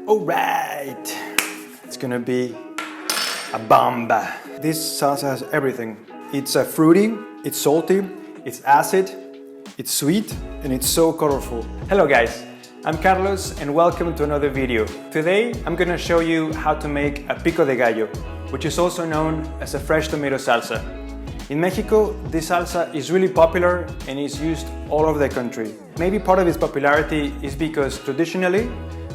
Alright, it's gonna be a bomba. This salsa has everything. It's fruity, it's salty, it's acid, it's sweet, and it's so colorful. Hello guys, I'm Carlos and welcome to another video. Today I'm gonna show you how to make a Pico de Gallo, which is also known as a fresh tomato salsa. In Mexico, this salsa is really popular and is used all over the country. Maybe part of its popularity is because traditionally,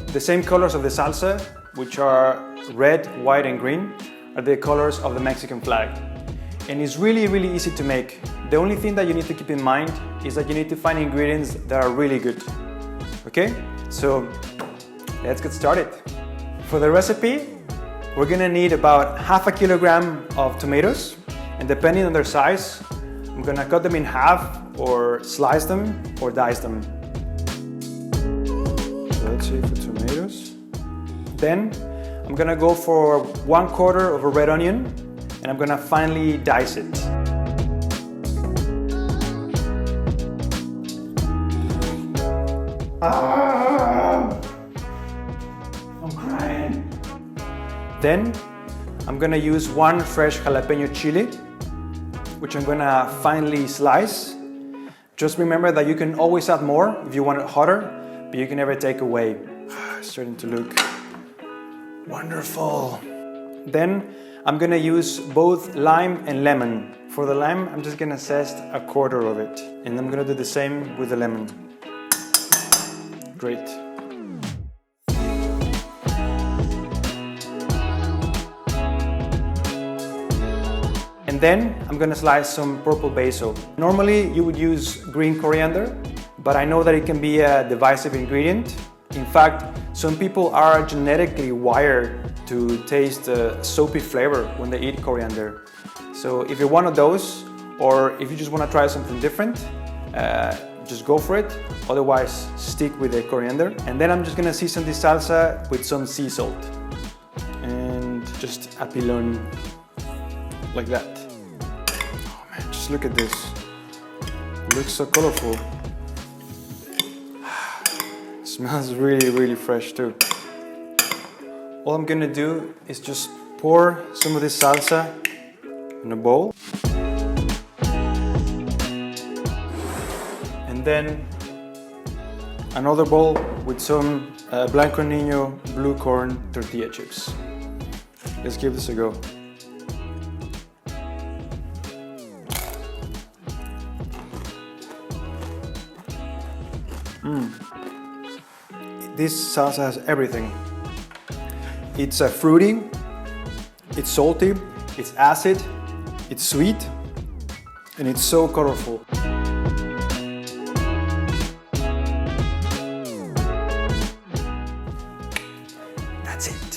the same colors of the salsa, which are red, white and green, are the colors of the Mexican flag. And it's really easy to make. The only thing that you need to keep in mind is that you need to find ingredients that are really good. Okay, so let's get started. For the recipe, we're gonna need about half a kilogram of tomatoes, and depending on their size, I'm gonna cut them in half or slice them or dice them. So let's see for tomatoes. Then I'm gonna go for 1/4 of a red onion and I'm gonna finely dice it. I'm crying. Then I'm gonna use 1 fresh jalapeno chili, which I'm gonna finely slice. Just remember that you can always add more if you want it hotter, but you can never take away. It's starting to look wonderful. Then I'm gonna use both lime and lemon. For the lime, I'm just gonna zest 1/4 of it. And I'm gonna do the same with the lemon. Great. And then I'm gonna slice some purple basil. Normally you would use green coriander, but I know that it can be a divisive ingredient. In fact, some people are genetically wired to taste a soapy flavor when they eat coriander. So if you're one of those, or if you just want to try something different, just go for it. Otherwise, stick with the coriander. And then I'm just gonna season this salsa with some sea salt. And just a pilon, like that. Oh man, just look at this. It looks so colorful. It smells really fresh too. All I'm gonna do is just pour some of this salsa in a bowl. And then another bowl with some Blanco Niño blue corn tortilla chips. Let's give this a go. This salsa has everything. It's fruity, it's salty, it's acid, it's sweet, and it's so colorful. That's it.